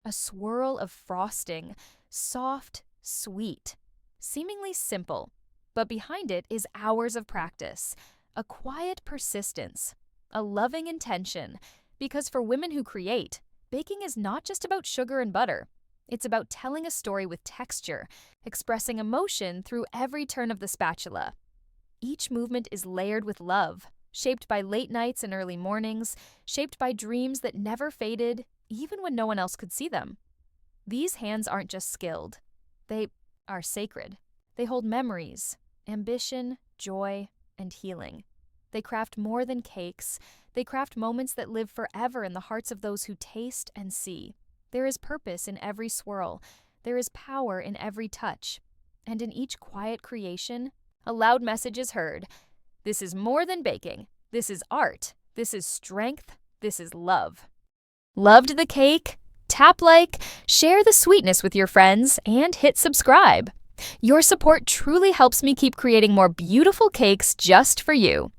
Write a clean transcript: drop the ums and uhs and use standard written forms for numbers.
A swirl of frosting, soft, sweet, seemingly simple, but behind it is hours of practice, a quiet persistence, a loving intention, because for women who create, baking is not just about sugar and butter. It's about telling a story with texture, expressing emotion through every turn of the spatula. Each movement is layered with love, shaped by late nights and early mornings, shaped by dreams that never faded, even when no one else could see them. These hands aren't just skilled. They are sacred. They hold memories, ambition, joy, and healing. They craft more than cakes. They craft moments that live forever in the hearts of those who taste and see. There is purpose in every swirl. There is power in every touch. And in each quiet creation, a loud message is heard. This is more than baking. This is art. This is strength. This is love. Loved the cake? Tap like, share the sweetness with your friends, and hit subscribe. Your support truly helps me keep creating more beautiful cakes just for you.